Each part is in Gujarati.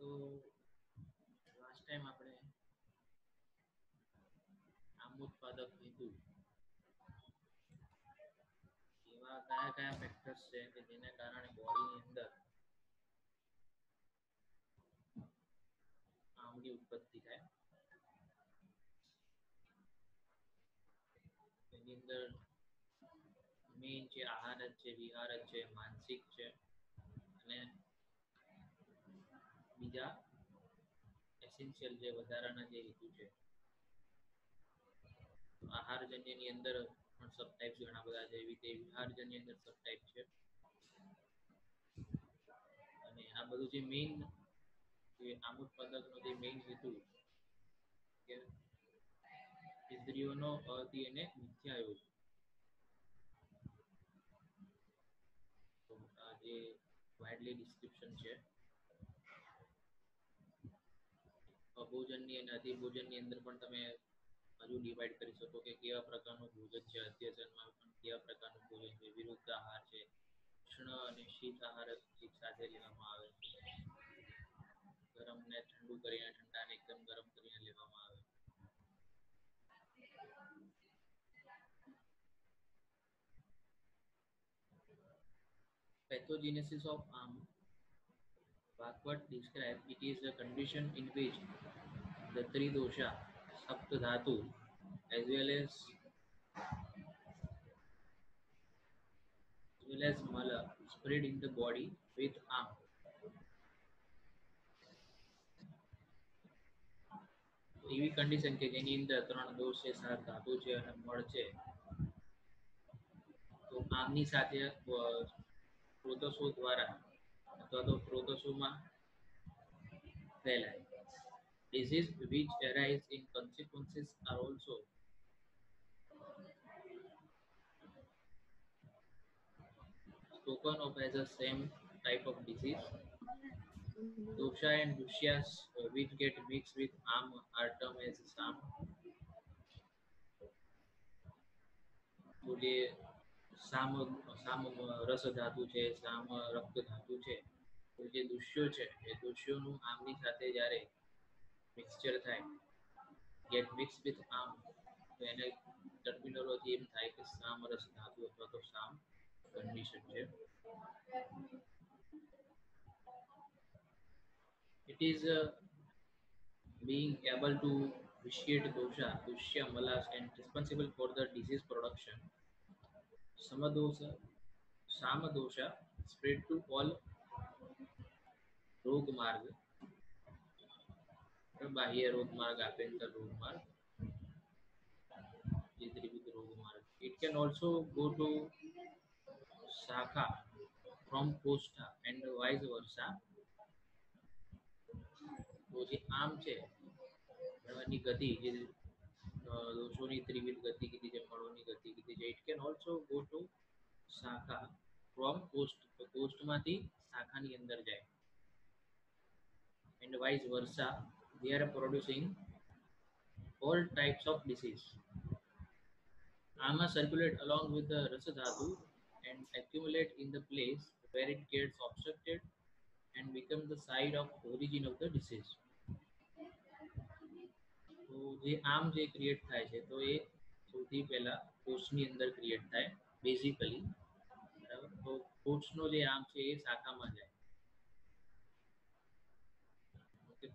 તો લાસ્ટ ટાઈમ આપણે આમ ઉત્પાદક હેતુ એવા કયા કયા ફેક્ટર્સ છે કે જેને કારણે બોડીની અંદર આમની ઉત્પત્તિ થાય. એની અંદર મેઇન છે આહાર જ છે, વિહાર જ છે, માનસિક છે અને બીજા એસેન્શિયલ જે વધારાના જે હેતુ છે. આહારજન્યની અંદર પણ સબ ટાઇપ્સ ઘણા બધા છે. એવી રીતે વિહારજન્ય અંદર સબ ટાઇપ છે. અને આ બધું જે મેઇન જે આમ ઉત્પાદકનો જે મેઇન હેતુ કે ઇન્દ્રિયોનો અતિ અને મિથ્યા યોગ. તો આ જે વાઇડલી ડિસ્ક્રિપ્શન છે અભોજનની અને અતિભોજનની અંદર પણ તમે હજુ ડિવાઈડ કરી શકો કે કેવા પ્રકારનું ભોજન છે. અધ્યસનમાં પણ કેવા પ્રકારનું ભોજન છે. વિરુદ્ધ આહાર છે, ઉષ્ણ અને શીત આહાર એક સાથે લેવામાં આવે. ગરમ ને ઠંડુ કરીને, ઠંડા ને એકદમ ગરમ કરીને લેવામાં આવે. Pathogenesis of Bhagwat describes it is a condition in which the three dosha, Sapt Dhatu, as well as Mala spread in the body with arm. એવી કન્ડિશન કે જેની અંદર 3 દોષ છે, 7 ધાતુ છે અને મળ છે. તો આમની સાથે પ્રોતોસો દ્વારા અથવા તો પ્રોતોસોમાં ફેલાય. Disease which arise in consequences are also spoken of as the same type of disease. Dosha and doshas which get mixed with are termed as sam. તો જે સામ સામ રસ ધાતુ છે, સામ રક્ત ધાતુ છે, તો જે દુષ્યો છે એ દુષ્યોનું આમની સાથે જ્યારે મિક્સચર થાય, ગેટ મિક્સ વિથ આમ, તો એને ટર્મિનોલોજી એમ થાય કે સામ રસ ધાતુ અથવા તો સામ કન્ડિશન છે. It is being able to vitiate dosha, dushya, malas and responsible for the disease production. Samadosha, Samadosha spread to all રોગ માર્ગ, બાહ્ય રોગ માર્ગ, આભ્યંતર રોગ માર્ગ, જે ત્રિવિધ રોગ માર્ગ. It can also go to શાખા from કોષ્ઠા and vice versa. તો જે આમ છે એની ગતિ જે દોષોની ત્રિવિધ ગતિ કીધી છે, મળોની ગતિ કીધી છે. It can also go to શાખા from કોષ્ઠ, તો કોષ્ઠમાંથી શાખાની અંદર જાય. And vice versa, they are producing all types of disease. Ama circulate along with the rasa dhatu and accumulate in the place where it gets obstructed and become the site of origin of the disease. તો જે આમ જે ક્રિએટ થાય છે તો એ સૌથી પહેલા કોષની અંદર ક્રિએટ થાય બેઝિકલી, બરાબર. તો કોષનો જે આમ છે એ શાખામાં જાય.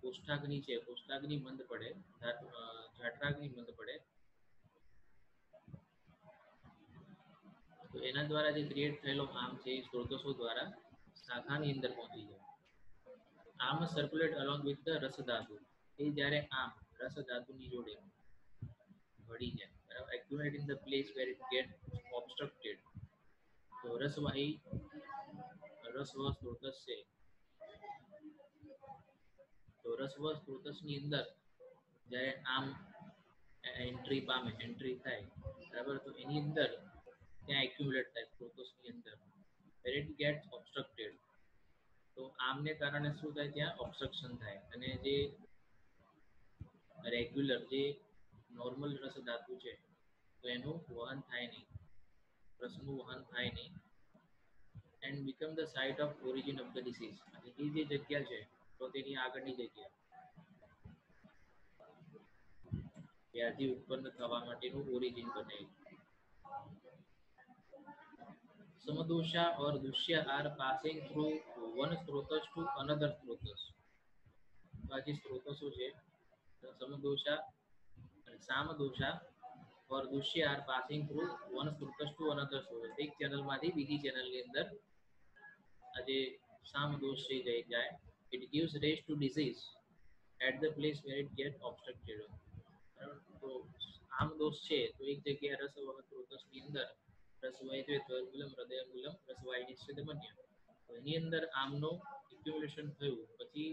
કોષ્ઠાગ્નિ છે, કોષ્ઠાગ્નિ મંદ પડે, જાઠરાગ્નિ મંદ પડે, તો એના દ્વારા જે ક્રિએટ થયેલો આમ છે એ સ્ત્રોતસો દ્વારા શાખાની અંદર પહોંચી જાય. આમ સર્ક્યુલેટ અલોંગ વિથ ધ રસ ધાતુ, એ જ્યારે આમ રસ ધાતુની જોડે ભળી જાય, બરાબર. Accumulate in the place where it get obstructed, તો રસવાહી રસવ સ્ત્રોતસ છે, તો રસવ સ્ત્રોતસની અંદર જ્યારે આમ એન્ટ્રી પામે, એન્ટ્રી થાય, બરાબર, તો એની અંદર ત્યાં એક્યુમ્યુલેટ થાય સ્ત્રોતસની અંદર, વેર ઇટ ગેટ્સ ઓબ્સ્ટ્રક્ટેડ, તો આમને કારણે શું થાય, ત્યાં ઓબ્સ્ટ્રક્શન થાય અને જે રેગ્યુલર જે નોર્મલ રસ ધાતુ છે તો એનું વહન થાય નહીં, રસનું વહન થાય નહીં. And become the site of origin of the disease, અને એ જે જગ્યા છે તો તેની આગળની જગ્યા વ્યાધિ ઉત્પન્ન થવા માટેનું ઓરિજિન બને. समदोषा और दुष्य आर पासिंग थ्रू वन स्रोतस टू अनदर स्रोतस. बाकी स्रोतसो છે समदोषा અને સામદોષા और दुष्य आर पासिंग थ्रू वन स्रोतस टू अनदर स्रोतस. એક ચેનલમાંથી બીજી ચેનલની અંદર આજે સામદોષ થઈ જાય. It gives rise to disease at the place where it get obstructed. તો આમ દોષ છે તો એક જગ્યાએ રસવહ સ્રોતસની અંદર રસવાય છે ત્વર્ગુલમ હૃદયમૂલમ રસવાયની સ્થિતમન્ય. તો એની અંદર આમનું એક્યુમ્યુલેશન થયું પછી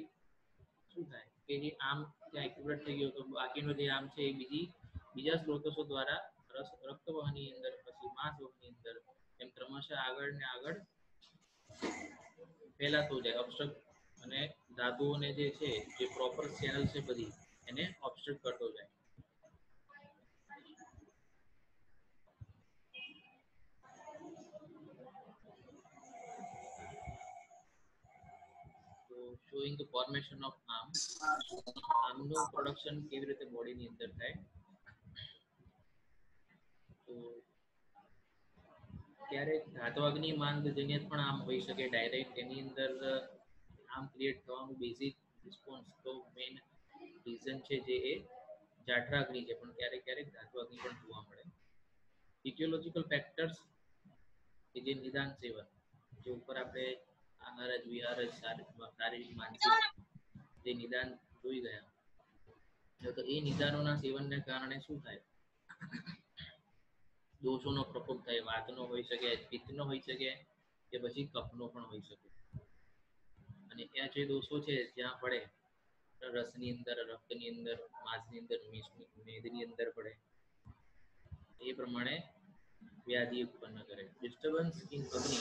શું થાય કે જે આમ ત્યાં એક્યુમ્યુલેટ થઈ ગયો તો બાકીનો જે આમ છે એ બીજા સ્ત્રોતો દ્વારા રક્તવહની અંદર પછી માંસવહની અંદર એમ ક્રમશઃ આગળ ને આગળ ફેલાતો જાય ઓબ્સ્ટ્રક્ટ અને ધાતુઓને જે છે જે પ્રોપર ચેનલ છે બધી એને ઓબ્સ્ટ્રક્ટ કરતો જાય. તો શોઈંગ ધ ફોર્મેશન ઓફ આર્મનું પ્રોડક્શન કેવી રીતે બોડીની અંદર થાય. તો ક્યારેક ધાત્વાગ્નિ માંદજન્ય પણ આમ હોઈ શકે ડાયરેક્ટ. એની અંદર આમ ક્રિએટ થવાનું બેઝિક રિસ્પોન્સ તો મેઇન રીઝન છે જે એ જાઠરાગ્નિ છે, પણ ક્યારેક ક્યારેક ધાત્વાગ્નિ પણ જોવા મળે. ઇટિયોલોજીકલ ફેક્ટર્સ કે જે નિદાન સેવન જે ઉપર આપણે આહાર જ વિહાર જ શારીરિક માનસિક જે નિદાન જોઈ ગયા તો એ નિદાનોના સેવનને કારણે શું થાય દોષોનો પ્રકોપ થાય. વાતનો હોઈ શકે, પિત્તનો હોઈ શકે કે પછી કફનો પણ હોઈ શકે. અને ત્યાં જે દોષો છે જ્યાં પડે રસની અંદર, રક્તની અંદર, માંસની અંદર, મેદની અંદર પડે એ પ્રમાણે વ્યાધિ ઉત્પન્ન કરે. ડિસ્ટર્બન્સ ઇન અગ્નિ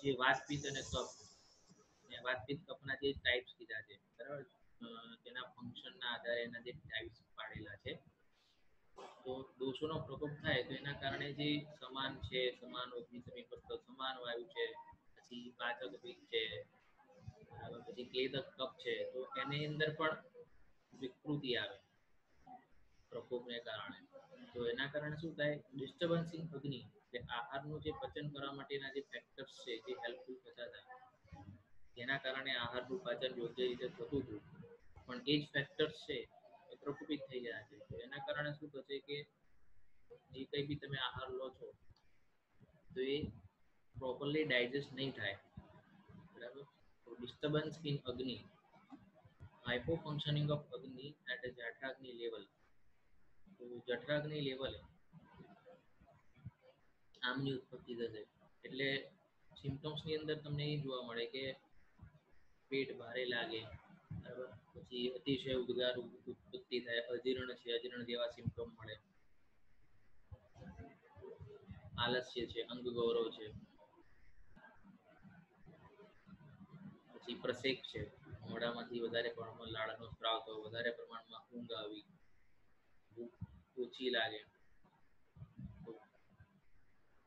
જે વાતપિત્ત અને કફ, વાતપિત્ત કફના જે ટાઈપ્સ કીધા છે બરાબર, તેના ફંક્શનના આધારે એના જે ટાઈપ્સ પાડેલા છે. તો દોષોનો પ્રકોપ થાય તો એના કારણે જે સમાન છે, સમાન અગ્નિ સમાન વાયુ છે, પછી પાચક પિત્ત છે, પછી ક્લેદક કફ છે, તો એની અંદર પણ વિકૃતિ આવે પ્રકોપને કારણે. તો એના કારણે શું થાય ડિસ્ટર્બન્સ ઇન અગ્નિ, કે આહારનું જે પચન કરવા માટેના જે ફેક્ટર્સ છે જે હેલ્પફુલ થતા હતા જેના કારણે આહારનું પાચન યોગ્ય રીતે થતું હતું પણ એ જ ફેક્ટર્સ છે એ પ્રકોપિત થઈ ગયા છે. તો એના કારણે શું થશે કે જે કંઈ બી તમે આહાર લો છો તો એ પ્રોપરલી ડાયજેસ્ટ નહીં થાય બરાબર. તો ડિસ્ટર્બન્સ ઇન અગ્નિ, હાઇપો ફંક્શનિંગ ઓફ અગ્નિ એટ a જઠરાગ્નિ લેવલ. તો જઠરાગ્નિ લેવલે આમની ઉત્પત્તિ થશે. એટલે સિમ્ટમ્સની અંદર તમને એ જોવા મળે કે પેટ ભારે લાગે બરાબર, પછી અતિશય ઉદગાર ઉત્પત્તિ થાય, અજીર્ણ છે, અજીર્ણ જેવા સિમ્ટમ મળે, આલસ્ય છે, અંગ ગૌરવ છે, પછી પ્રસેક છે, મોઢામાંથી વધારે પ્રમાણમાં લાળનો સ્ત્રાવ થવો, વધારે પ્રમાણમાં ઊંઘ આવી, ભૂખ ઓછી લાગે,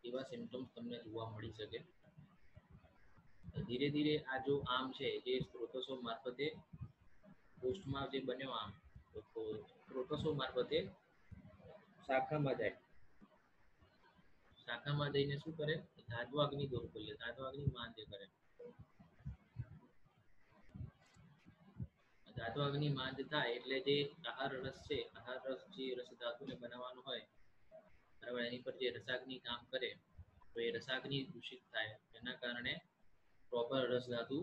એવા સિમ્ટમ્સ તમને જોવા મળી શકે. ધીરે ધીરે આ જો આમ છે જે સ્ત્રોતસો મારફતે પોસ્ટમાં જે બન્યો આમ તો સ્ત્રોતસો મારફતે શાખામાં જાય. શાખામાં જઈને શું કરે ધાત્વાગ્નિ દૂર કરીએ, ધાત્વાગ્નિ માંદ્ય કરે. ધાત્વાગ્નિ માંદ થાય એટલે જે આહાર રસ છે, આહાર રસ જે રસ ધાતુને બનાવવાનું હોય બરાબર, એની પર જે રસાગ્નિ કામ કરે તો એ રસાગ્નિ દૂષિત થાય, એના કારણે પ્રોપર રસ ધાતુ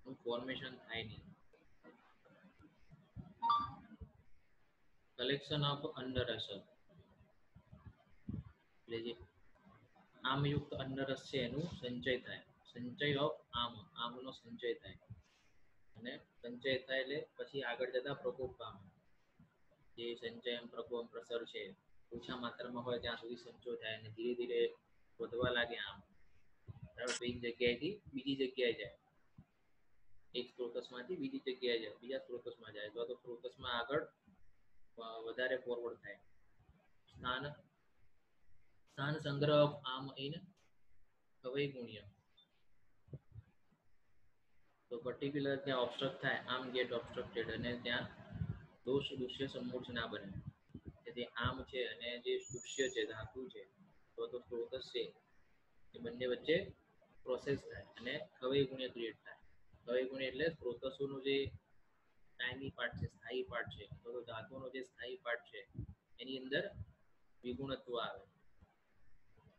નું ફોર્મેશન થાય નહીં. કલેક્શન ઓફ અન્નરસ, એટલે જે આમયુક્ત અન્નરસ છે એનું સંચય થાય. સંચય ઓફ આમનો સંચય થાય અને સંચય થાય એટલે પછી આગળ જતા પ્રકોપ પામે. જે સંચય પ્રકોપ પ્રસર છે ઓછા માત્રામાં હોય ત્યાં સુધી સંચય થાય અને ધીરે ધીરે વધવા લાગે આમ બરાબર. તો એક જગ્યાએથી બીજી જગ્યાએ જાય, એક સ્ત્રોતસમાંથી બીજી જગ્યાએ જાય, બીજા સ્ત્રોતસમાં જાય અથવા તો સ્ત્રોતસમાં આગળ વધારે ફોરવર્ડ થાય. સ્થાન સંગ્રહ આમ ઇન અવય ગુણ્ય, તો પર્ટિક્યુલર ત્યાં ઓબ્સ્ટ્રક્ટ થાય, આમ ગેટ ઓબ્સ્ટ્રક્ટેડ, અને ત્યાં દોષ દૃશ્ય સમૂર્છ ના બને. તેથી આમ છે અને જે દૃશ્ય છે, ધાતુ છે, તો સ્ત્રોતસ છે, એ બંને વચ્ચે પ્રોસેસ થાય અને ખવય ગુણ્ય ક્રિએટ થાય. ખવય ગુણ્ય એટલે સ્ત્રોતસોનું જે ટાઈમી પાર્ટ છે, સ્થાયી પાર્ટ છે, તો ધાતુનો જે સ્થાયી પાર્ટ છે એની અંદર વિગુણત્વ આવે.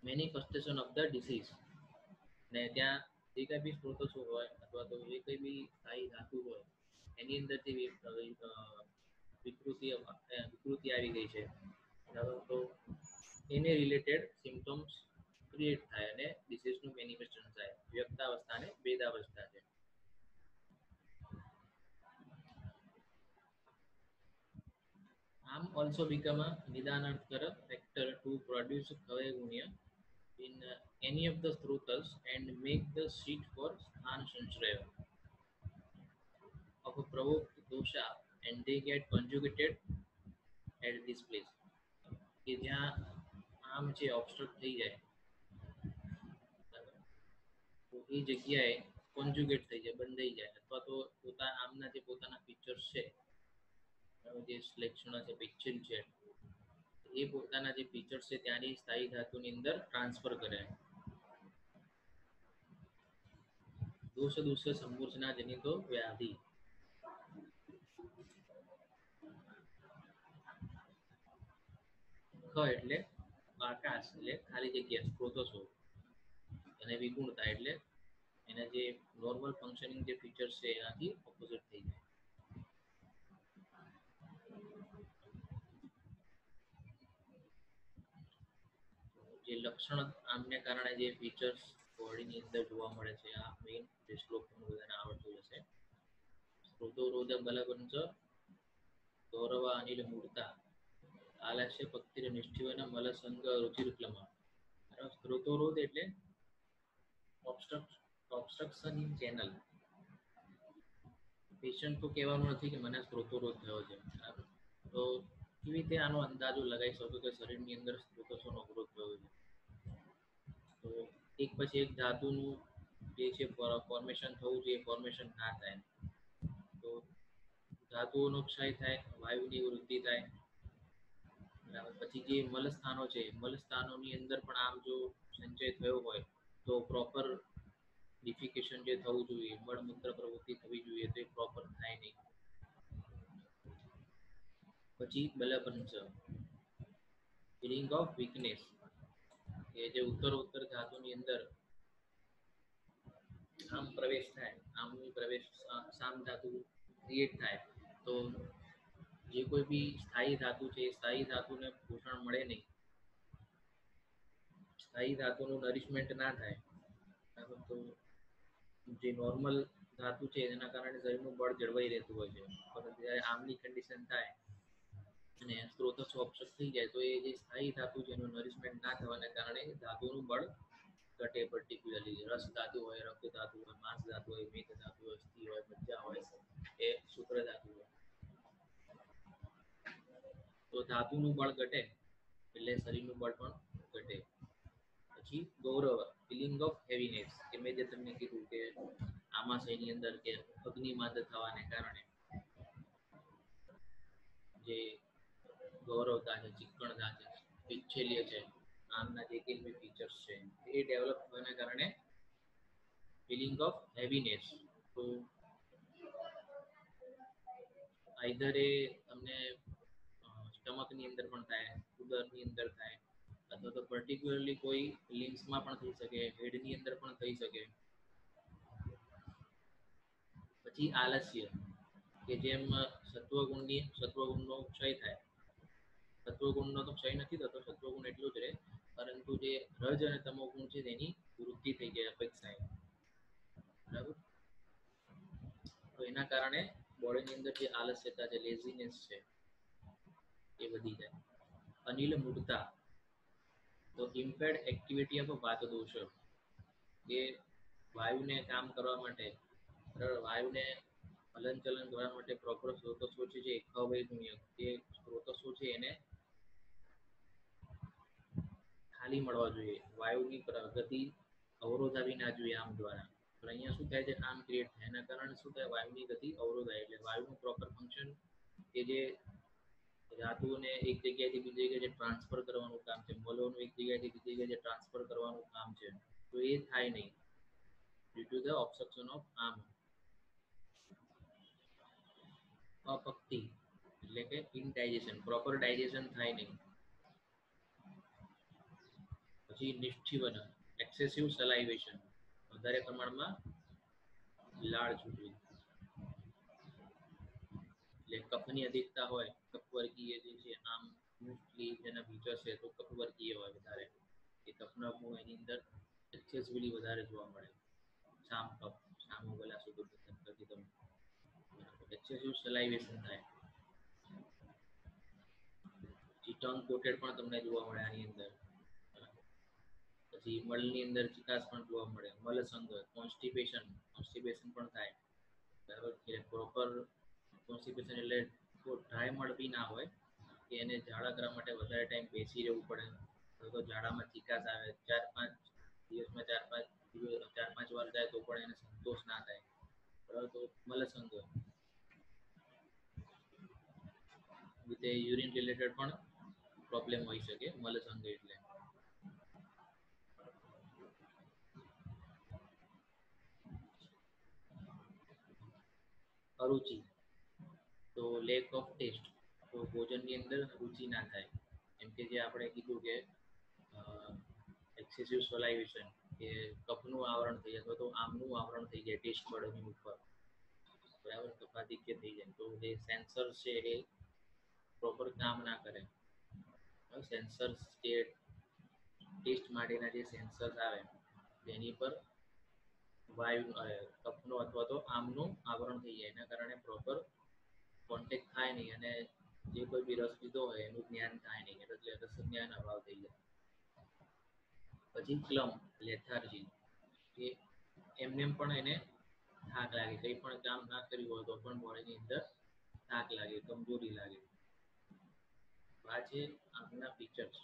Manifestation of the disease. ને ત્યાં જે કઈ બી સ્ત્રોતસો હોય અથવા તો જે કઈ બી સ્થાયી ધાતુ હોય એની અંદરથી વિકૃતિ આવી ગઈ છે, બરાબર, તો એને રિલેટેડ સિમ્ટમ્સ ક્રિએટ થાય અને ડિસીઝનું મેનિફેસ્ટેશન થાય. વ્યક્તાવસ્થા અને ભેદાવસ્થા છે. also become a Nidanarkara factor to produce Kavagunya in any of the Strutas and make the seat for Sthan Sanshraya of a provoked dosha, and they get conjugated at this place. કે જ્યાં આમ છે ઓબ્સ્ટ્રક્ટ થઈ જાય તો એ જગ્યાએ કોન્જુગેટ થઈ જાય, બંધાઈ જાય, અથવા તો આમના જે પોતાના ફીચર્સ છે, જે લક્ષણો છે, પિક્ચર છે, એ પોતાના જે ફીચર્સ છે ત્યાંની સ્થાયી ધાતુની અંદર ટ્રાન્સફર કરે. દોષ દુષ્ય સમૂર્છના જનિતો વ્યાધિ. ખ એટલે આકાશ એટલે ખાલી જગ્યા, સ્ત્રોતસો, અને વિગુણતા એટલે એના જે નોર્મલ ફંક્શનિંગ જે ફીચર્સ છે એનાથી ઓપોઝિટ થઈ જાય. જે લક્ષણ આમને કારણે જે ફીચર્સ બોડીની અંદર જોવા મળે છે, આ મેઇન જે શ્લોક બધાને આવડતું હશે. સ્ત્રોતોરોધ બલવંચ ગૌરવ અનિલ મૂર્તા આલસ્ય પક્ષી નિષ્ઠિવન મલસંગ રુચિરક્લમા. સ્ત્રોતોરોધ એટલે ઓબ્સ્ટ્રક્શન ઇન ચેનલ. પેશન્ટ તો કહેવાનું નથી કે મને સ્ત્રોતોરોધ થયો છે, બરાબર, તો કેવી રીતે આનો અંદાજો લગાવી શકો કે શરીરની અંદર સ્ત્રોતોનો અવરોધ થયો છે. તો એક પછી એક ધાતુનું જે છે ફોર્મેશન થવું જોઈએ, ફોર્મેશન ના થાય, તો ધાતુઓનો ક્ષય થાય, વાયુની વૃદ્ધિ થાય, બરાબર. પછી જે મલસ્થાનો છે, મલસ્થાનોની અંદર પણ આમ જો સંચય થયો હોય તો પ્રોપર ડિફિકેશન જે થવું જોઈએ, મળમૂત્ર પ્રવૃત્તિ થવી જોઈએ, તો એ પ્રોપર થાય નહીં. પછી બલપંચ ફિલિંગ ઓફ વીકનેસ, કે જે ઉત્તર ધાતુની અંદર આમ પ્રવેશ થાય, આમની પ્રવેશ સામ ધાતુ ક્રિએટ થાય, તો જે કોઈ બી સ્થાયી ધાતુ છે એ સ્થાયી ધાતુને પોષણ મળે નહીં, સ્થાયી ધાતુનું નરિશમેન્ટ ના થાય, તો જે નોર્મલ ધાતુ છે એના કારણે શરીરનું બળ જળવાઈ રહેતું હોય છે, પરંતુ જ્યારે આમની કન્ડિશન થાય અને સ્ત્રોતસો ઓબ્સ્ટ્રક્ટ થઈ જાય તો એ જે સ્થાયી ધાતુ છે એનું નરિશમેન્ટ ના થવાના કારણે ધાતુનું બળ ઘટે. પર્ટિક્યુલરલી રસ ધાતુ હોય, રક્ત ધાતુ હોય, માંસ ધાતુ હોય, મેઘ ધાતુ હોય, અસ્થિ હોય, મજ્જા હોય, એ શુક્ર ધાતુ હોય, તો ધાતુનું બળ ઘટે એટલે શરીરનું બળ પણ ઘટે. પછી ગૌરવ ફિલિંગ ઓફ હેવીનેસ, કે મેં જે તમને કીધું કે આમાશયની અંદર કે અગ્નિમાંદ થવાને કારણે જે ગૌરવતા છે, ચિક્કણતા છે, પિચ્છેલ્ય છે, આમના જે કંઈ ફીચર્સ છે એ ડેવલપ થવાના કારણે ફિલિંગ ઓફ હેવીનેસ. તો આઈધર એ તમને સ્ટમકની અંદર પણ થાય, ઉદરની અંદર થાય, અથવા તો પર્ટિક્યુલરલી કોઈ લિમ્સમાં પણ થઈ શકે, હેડની અંદર પણ થઈ શકે. પછી આલસ્ય, કે જેમ સત્વગુણનો ક્ષય થાય, સત્વગુણનો તો ક્ષય નથી થતો, સત્વગુણ એટલું જ રહે, પરંતુ જે રજ અને તમો ગુણ છે તેની વૃદ્ધિ થઈ જાય અપેક્ષાએ, બરાબર. તો એના કારણે બોડીની અંદર જે આલસ્યતા છે, લેઝીનેસ છે, એ વધી જાય. અનિલ મૂળતા, તો ઇમ્પેર્ડ એક્ટિવિટી ઓફ વાત દોષ, કે વાયુને કામ કરવા માટે, વાયુને હલનચલન કરવા માટે પ્રોપર સ્ત્રોતો છે જે ખવય ગુણ્ય, જે સ્ત્રોતો છે એને ખાલી મળવા જોઈએ, વાયુની પ્રગતિ અવરોધાવી ના જોઈએ આમ દ્વારા. પણ અહીંયા શું થાય છે, આમ ક્રિએટ થાય એના કારણે શું થાય, વાયુની ગતિ અવરોધાય. એટલે વાયુનું પ્રોપર ફંક્શન કે જે ધાતુઓને એક જગ્યાએથી બીજી જગ્યાએ ટ્રાન્સફર કરવાનું કામ છે, મોલોનું એક જગ્યાએથી બીજી જગ્યાએ ટ્રાન્સફર કરવાનું કામ છે, તો એ થાય નહીં due to the obstruction of આર્મ. અપક્તિ એટલે કે ઇનડાઇજેશન, પ્રોપર ડાયજેશન થાય નહીં. પછી નિષ્ઠીવન એક્સેસિવ સલાઇવેશન, વધારે પ્રમાણમાં લાળ છૂટવી. એટલે કફની અધિકતા હોય, કફવર્ગીય જે છે આમ મોસ્ટલી જેના ફીચર્સ છે તો કફવર્ગીય હોય વધારે, એ કફના ગુણ એની અંદર એક્સેસિવલી વધારે જોવા મળે. શામ કફ, શામો ગલા સુધી કરતી તમે એક્સેસિવ સલાઇવેશન થાય. ટંગ કોટેડ પણ તમને જોવા મળે આની અંદર. પછી મળની અંદર ચિકાસ પણ જોવા મળે. મલસંગ, કોન્સ્ટિપેશન, કોન્સ્ટિપેશન પણ થાય. બરાબર, કે પ્રોપર કોન્સ્ટિપેશન એટલે ડ્રાય મળ બી ના હોય કે એને ઝાડા કરવા માટે વધારે ટાઈમ બેસી રહેવું પડે, તો ઝાડામાં ચિકાસ આવે, 4-5 દિવસમાં 4-5 વાર જાય તો પણ એને સંતોષ ના થાય. બરાબર, તો મલસંગ વિથ યુરિન રિલેટેડ પણ પ્રોબ્લેમ હોઈ શકે મલસંગ એટલે. અરુચિ તો લેક ઓફ ટેસ્ટ, તો ભોજનની અંદર રુચિ ના થાય. એમ કે જે આપણે કીધું કે એક્સેસિવ સોલાઇવેશન, કે કફનું આવરણ થઈ જાય અથવા તો આમનું આવરણ થઈ જાય ટેસ્ટ બર્ડની ઉપર, બરાબર, કફાધિક્ય થઈ જાય તો જે સેન્સર છે એ પ્રોપર કામ ના કરે. સેન્સર્સ જે ટેસ્ટ માટેના જે સેન્સર્સ આવે તેની પર વાયુ કફનો અથવા તો આમનું આવરણ થઈ જાય, એના કારણે પ્રોપર કોન્ટેક્ટ થાય નહીં અને જે કોઈ બી રસ લીધો હોય એનું જ્ઞાન થાય નહીં, એટલે રસ જ્ઞાન અભાવ થઈ જાય. પછી ક્લમ, લેથાર્જી, કે એમને પણ એને થાક લાગે, કંઈ પણ કામ ના કર્યું હોય તો પણ બોડીની અંદર થાક લાગે, કમજોરી લાગે. આ છે આંખના ફીચર્સ.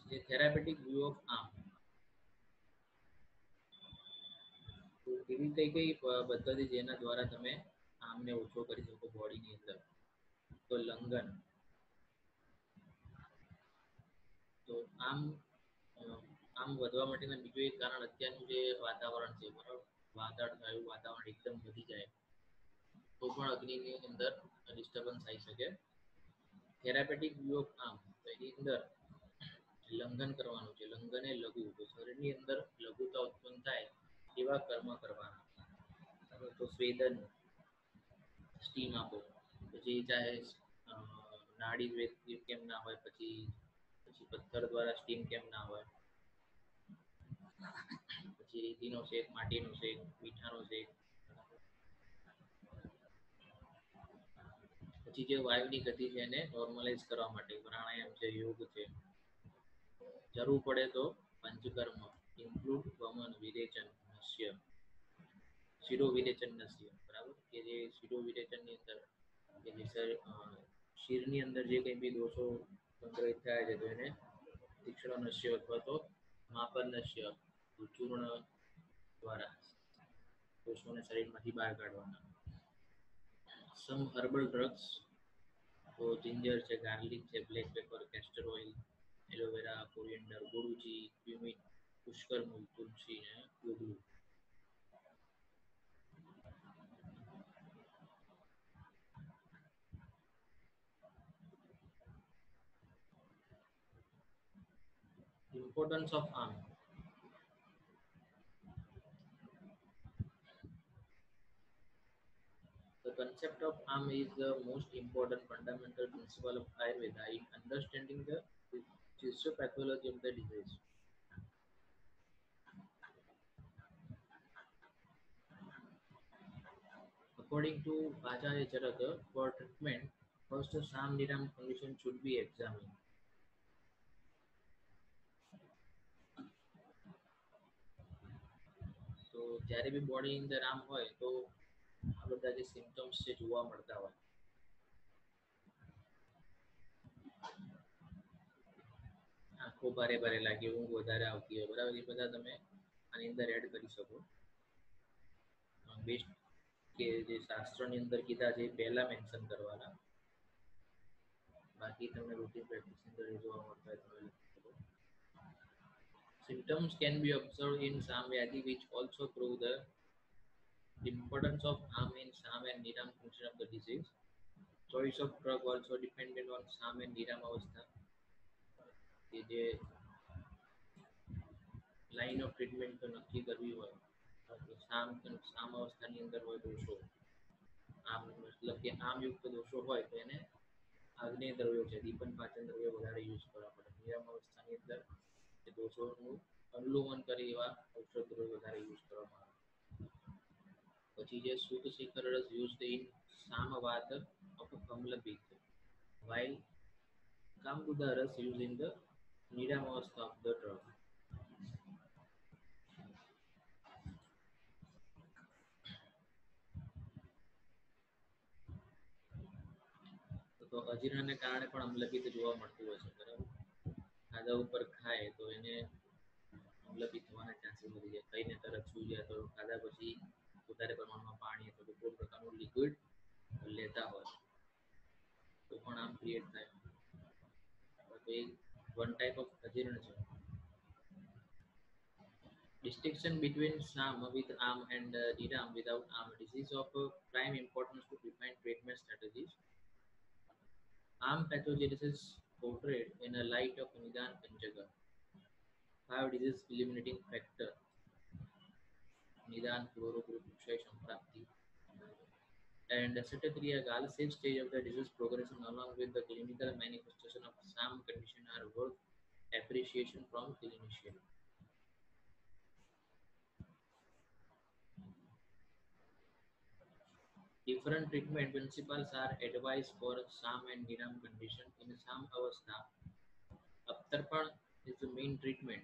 જે થેરાપેટિક વ્યૂ ઓફ આર્મ, તો એવી કઈ પદ્ધતિ જેના દ્વારા તમે આમને ઓછો કરી શકો બોડીની અંદર, તો લંઘન. તો આમ આમ વધવા માટેનું બીજું એક કારણ અત્યારનું જે વાતાવરણ છે, બરાબર, વાદળ થયું, વાતાવરણ એકદમ વધી જાય તો પણ અગ્નિની અંદર ડિસ્ટર્બન્સ આવી શકે. થેરાપેટિક વ્યૂ ઓફ આર્મ, તો એની અંદર લંઘન કરવાનું છે. લંઘન એ લઘુ, તો શરીરની અંદર લઘુતા ઉત્પન્ન થાય એવા કર્મ કરવાના. તો સ્વેદન, સ્ટીમ આપો, પછી ચાહે નાડી વ્યક્તિ કેમ ના હોય, પછી પથ્થર દ્વારા સ્ટીમ કેમ ના હોય, પછી રેતીનો શેક, માટીનો શેક, મીઠાનો શેક. પછી જે વાયુની ગતિ છે એને નોર્મલાઇઝ કરવા માટે પ્રાણાયામ છે, યોગ છે. જરૂર પડે તો પંચકર્મ, ઇન્ક્લુડ વમન, વિરેચન, નસ્ય, શિરો વિરેચન નસ્ય, બરાબર, કે જે શિરો વિરેચનની અંદર કે જે શિરની અંદર જે કંઈ બી દોષો સંગ્રહિત થયા છે તો એને તીક્ષ્ણ નસ્ય અથવા તો માપન નસ્ય, ચૂર્ણ દ્વારા દોષોને શરીરમાંથી બહાર કાઢવાના. સમ હર્બલ ડ્રગ્સ, તો જિંજર છે, ગાર્લિક છે, black pepper, castor oil, aloe vera, coriander, ગોળુચી, ક્યુમિન, પુષ્કરમૂળ, તુલસી અને ગોગળું. Importance of arm. The concept of arm is the most important fundamental principle of Ayurveda in understanding the physiopathology of the disease. According to Acharya Charaka, for treatment, first Sam Niram condition should be examined. તો જ્યારે બી બોડી અંદર આમ હોય તો આ બધા જે સિમ્ટમ્સ છે જોવા મળતા હોય. આંખો ભારે ભારે લાગે, ઊંઘ વધારે આવતી હોય, બરાબર, એ બધા તમે આની અંદર એડ કરી શકો. બેસ્ટ કે જે શાસ્ત્રોની અંદર કીધા છે એ પહેલા મેન્શન કરવાના, બાકી તમને રૂટીન પ્રેક્ટિસ અંદર જોવા મળતા હોય તમે લખી શકો. Symptoms can be observed in Samvyadi, which also prove the importance of Am in Sam and Niram function of the disease. Choice of drug also dependent on Sam and Niram avastha. કે જે લાઇન ઓફ ટ્રીટમેન્ટ નક્કી કરવી હોય તો સામ અવસ્થાની અંદર હોય દોષો, આમ મતલબ કે આમયુક્ત દોષો હોય તો એને આગ્નેય દ્રવ્યો છે, દીપન પાચન દ્રવ્યો વધારે યુઝ કરવા પડે. નિયમ અવસ્થાની અંદર એ દોષોનું અનુલોમન કરે એવા ઔષધ દ્રવ્યો વધારે યુઝ કરવામાં આવે. પછી જે શુદ્ધ શિખર રસ યુઝડ ઇન સામવાત of અમ્લપિત્ત, while કામબુધા રસ used in the નિરામ અવસ્થા of the drug. તો અજીર્ણને કારણે પણ અમ્લપિત્ત જોવા મળતું હોય છે, બરાબર. ખાધા ઉપર ખાય તો એને અમ્લપિત્ત થવાના ચાન્સીસ વધી જાય. ખાઈને તરત સૂઈ જાય તો ખાધા પછી વધારે પ્રમાણમાં પાણી અથવા કોઈ પ્રકારનું લિક્વિડ લેતા હોય તો પણ આમ ક્રિએટ થાય. તો એ વન ટાઈપ ઓફ અજીર્ણ છે. Distinction between SAM with ARM and DRAM without ARM. This is of prime importance to define treatment strategies. ARM pathogenesis portrayed in a light of Nidan Panchaga. 5 disease eliminating factor. Nidan, Chlorogroup, Kshay, Samprapti. And Cetatria Gal, same stage of the disease progression along with the clinical manifestation of SAM condition are worth appreciation from clinician. Different treatment principles are advised for SAM and Niram condition. In SAM avastha, Aptarpan is the main treatment,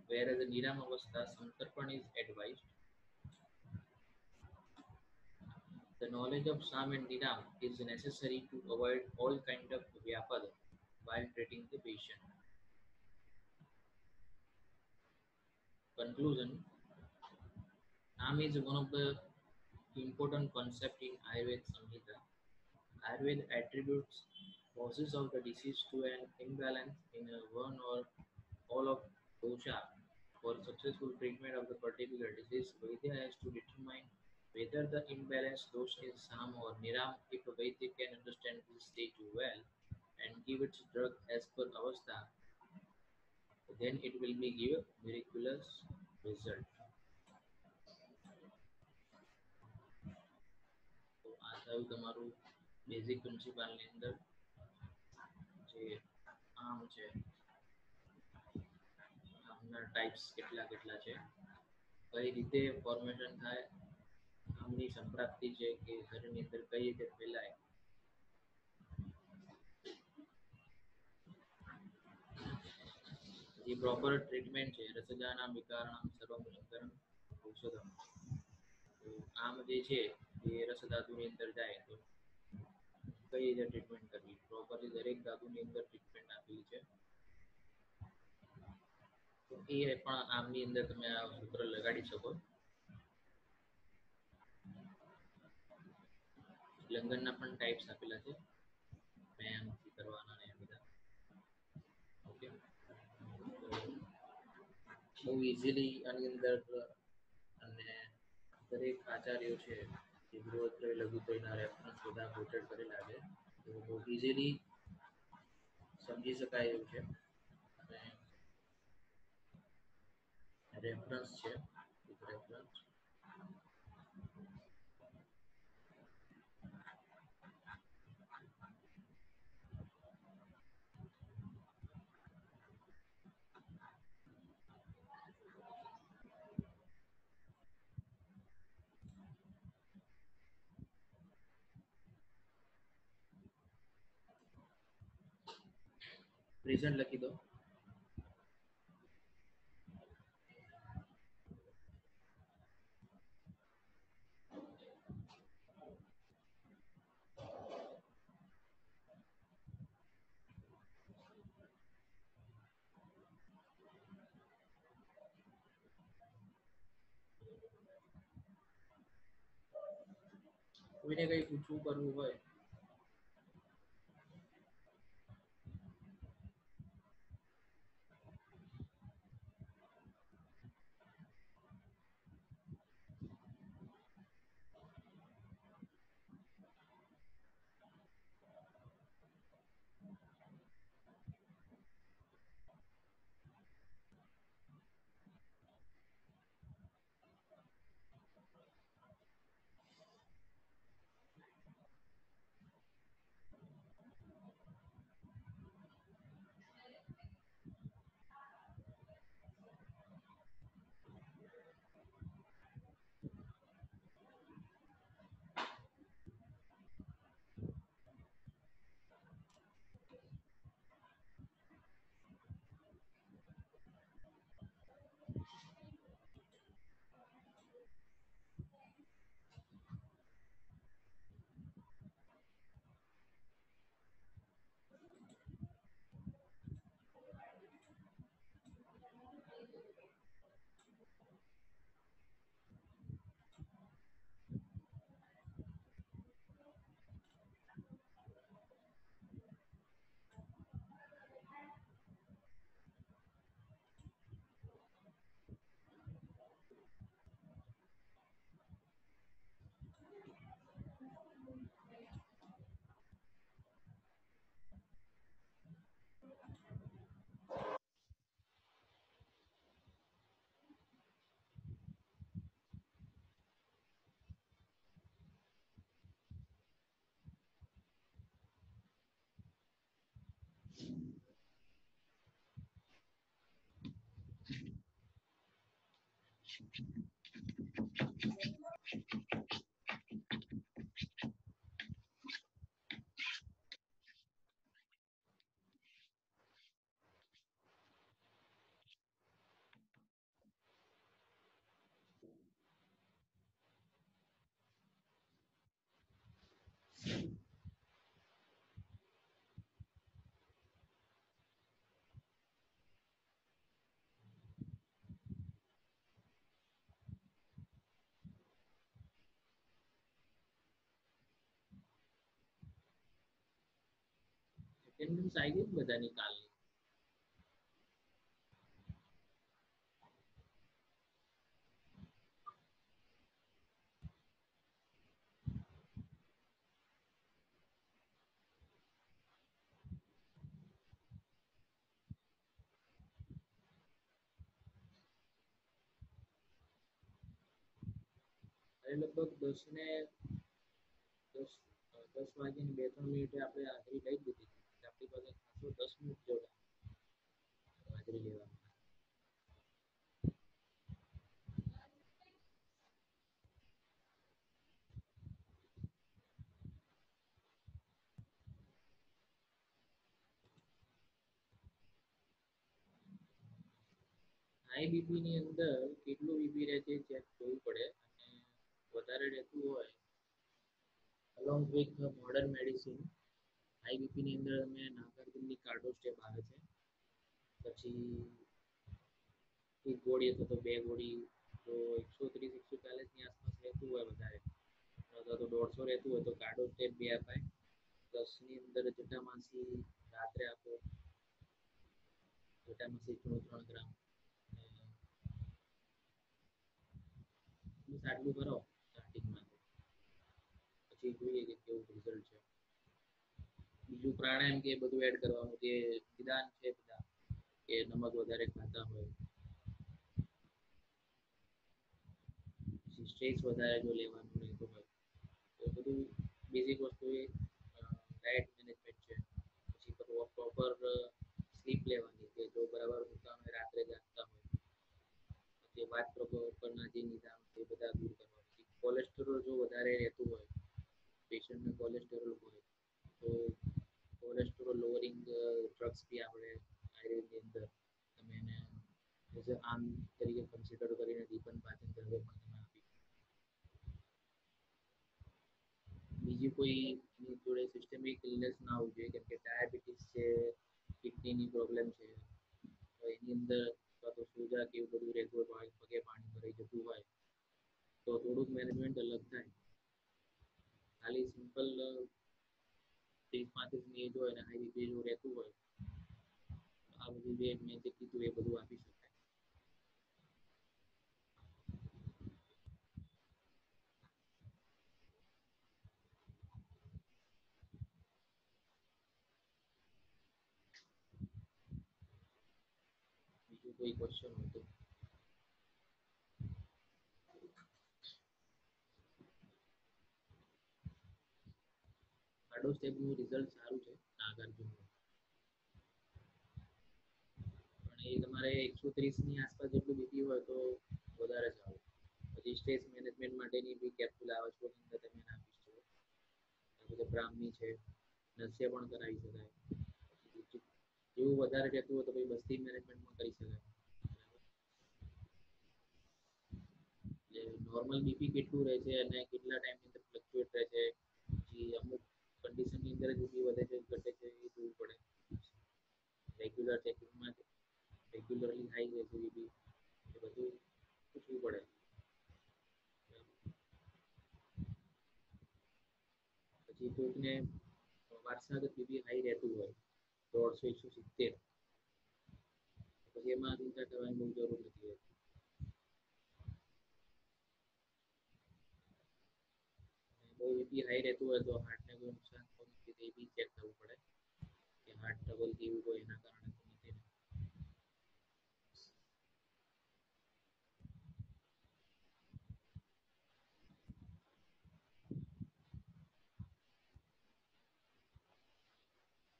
whereas in Niram avastha, Santarpan is advised. The knowledge of SAM and Niram is necessary to avoid all kind of vyapada while treating the patient. Conclusion: SAM is one of the important concept in Ayurveda Samhita. Ayurveda attributes causes of the disease to an imbalance in one or all of dosha. For successful treatment of the particular disease, Vaidya has to determine whether the imbalanced dosha is Sam or Niram. If a Vaidya can understand this stage well and give its drug as per avastha, then it will be give miraculous result. તો આ થયું તમારું બેઝિક પ્રિન્સિપાલની અંદર જે આમ છે, આમના ટાઈપ્સ કેટલા કેટલા છે, કઈ રીતે ફોર્મેશન થાય, આમની સંપ્રાપ્તિ છે કે શરીરની અંદર કઈ રીતે ફેલાય, જે પ્રોપર ટ્રીટમેન્ટ છે, રસજાના વિકારણમ સર્વમૂલકરમ ઔષધમ. તો આમ જે છે એ રસ ધાતુની અંદર જાય તો કઈ રીતે ટ્રીટમેન્ટ કરવી, પ્રોપરલી દરેક ધાતુની અંદર ટ્રીટમેન્ટ આપેલી છે. તો એ પણ આમની અંદર તમે આ સૂત્ર લગાડી શકો. લંગનના પણ ટાઈપ્સ આપેલા છે, મેં આમથી કરવાના ને બધા. ઓકે, બહુ ઇઝીલી આની અંદર અને દરેક આચાર્યો છે એ બૃહત્રય લઘુત્રયના રેફરન્સ બધા કોટેડ કરેલા છે, તો બહુ ઇઝીલી સમજી શકાય એવું છે. અને રેફરન્સ છે, રેફરન્સ પ્રેઝન્ટ લખી દો. કોઈને કંઈ પૂછવું કરવું હોય. એટેન્ડન્સ આવી ગઈ ને બધાની કાલની. હવે લગભગ 10 વાગીને 2-3 મિનિટે આપણે હાજરી લઈ દીધી. આપણી પાસે ખાસો 10 મિનિટ જેવો હાજરી લેવામાં. હાઈ બીપી ની અંદર કેટલું બીપી રહે છે ચેક કરવું પડે. અને વધારે રહેતું હોય along with modern medicine. High BP ની અંદર અમે નાગાર્જુનની કાર્ડો સ્ટેપ આવે છે, પછી એક ગોળી અથવા તો 2 ગોળી. તો 130-140 ની આસપાસ રહેતું હોય વધારે, અથવા તો 150 રહેતું હોય તો કાર્ડો સ્ટેપ 2 અપાય. 10ની અંદર જટામાસી રાત્રે આપો. જટામાસી 3 ગ્રામ. બસ આટલું કરો સ્ટાર્ટિંગમાં. પછી જોઈએ કે કેવું રિઝલ્ટ છે. બીજું પ્રાણાયામ કે બધું એડ કરવાનું, જે નિદાન છે બધા, કે નમક વધારે ખાતા હોય, સ્ટ્રેસ વધારે જો લેવાનું રહેતું હોય તો બધું બેઝિક વસ્તુ એ ડાયટ મેનેજમેન્ટ છે. પછી પ્રોપર સ્લીપ લેવાની, કે જો બરાબર સુતા હોય, રાત્રે જાગતા હોય, જે વાત પરના જે નિદાન એ બધા દૂર કરવા. કોલેસ્ટ્રોલ જો વધારે રહેતું હોય, પેશન્ટને કોલેસ્ટ્રોલ હોય તો કોલેસ્ટ્રોલ લોવરિંગ ડ્રગ્સ બી આપણે આયુર્વેદની અંદર તમે એને આમ તરીકે કન્સિડર કરીને રિબન પાચન દ્રવ્ય પણ તમે આપી. બીજી કોઈ જોડે સિસ્ટમિક ઇલનેસ ના હોવી જોઈએ, કેમ કે ડાયાબિટીસ છે, કિડનીની પ્રોબ્લેમ છે, તો એની અંદર અથવા તો સોજા કે એવું બધું રહેતું હોય, પગે પાણી ભરાઈ જતું હોય તો થોડુંક મેનેજમેન્ટ અલગ થાય. ખાલી સિમ્પલ 30-35 ની એજ હોય અને હાઈ બીપી જો રહેતું હોય આ બધું જે મેં જે કીધું એ બધું આપી શકાય. બીજું કોઈ ક્વેશ્ચન હોય તો કાર્ડોસ્ટેપનું રિઝલ્ટ સારું છે નાગાર્જુનનું, પણ એ તમારે 130 ની આસપાસ જેટલું બીપી હોય તો વધારે સારું. પછી સ્ટ્રેસ મેનેજમેન્ટ માટેની બી કેપ્સ્યુલ આવે છે અંદર તમે નાખી શકો. પછી બ્રાહ્મી છે, નસ્ય પણ કરાવી શકાય. જેવું વધારે રહેતું હોય તો પછી બસ્તી મેનેજમેન્ટમાં કરી શકાય. નોર્મલ બીપી કેટલું રહે છે અને કેટલા ટાઈમની અંદર ફ્લક્ચ્યુએટ રહે છે, પછી અમુક કન્ડિશનની અંદર જ બીપી વધે છે ઘટે છે એ જોવું પડે. રેગ્યુલર ચેકિંગમાં રેગ્યુલરલી હાઈ રહે છે બીપી એ બધું પૂછવું પડે. પછી કોઈકને વારસાગત બીપી હાઈ રહેતું હોય 150-170, પછી એમાં ચિંતા કરવાની બહુ જરૂર નથી હોતી. બહુ બીપી હાઈ રહેતું હોય તો હાર્ટને કોઈ નુકસાન થતું નથી એ બી ચેક કરવું પડે કે હાર્ટ ટ્રબલ કેવું હોય એના કારણે તો નથી ને.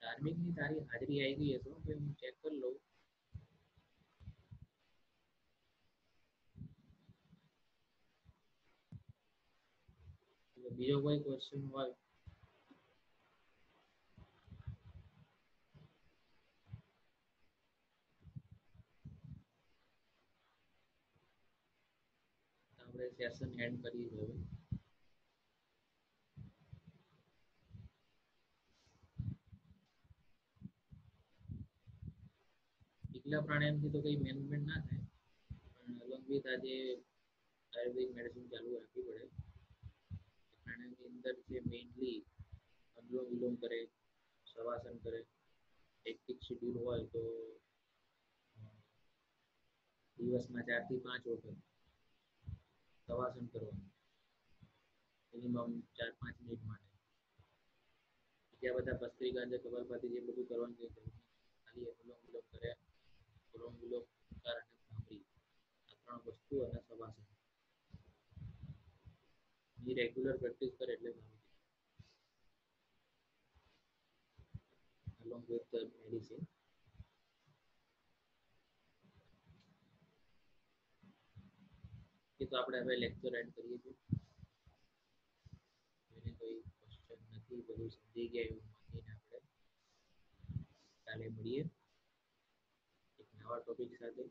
ધાર્મિકની તારી હાજરી આવી ગઈ હશે કે હું ચેક કરી લઉં. બીજો કોઈ ક્વેશ્ચન હોય તો આપણે સેશન એન્ડ કરી હવે. એકલા પ્રાણાયામથી તો કઈ મેનેજમેન્ટ ના થાય, પણ અલોંગ વિથ આજે આયુર્વેદિક મેડિસિન ચાલુ રાખવી પડે. પ્રાણાયામની અંદર જે મેઇનલી અનુલોમ વિલોમ કરે, શવાસન કરે, હેક્ટિક શેડ્યુલ હોય તો દિવસમાં 4 થી 5 વખત શવાસન કરવાનું, મિનિમમ 4-5 મિનિટ માટે. બીજા બધા ભસ્ત્રિકા છે, કપાલભાતિ જે બધું કરવાનું છે ખાલી અનુલોમ વિલોમ કરે, અનુલોમ વિલોમ, ઓમકાર અને ભ્રામરી આ 3 વસ્તુ અને શવાસન એ રેગ્યુલર પ્રેક્ટિસ કરે એટલે સારું. along with the medicine. એ તો આપણે હવે લેક્ચર એન્ડ કરીએ છીએ. એને કોઈ ક્વેશ્ચન નથી, બધું સમજી ગયા એવું માનીને આપણે કાલે મળીએ એક નવા ટોપિક સાથે.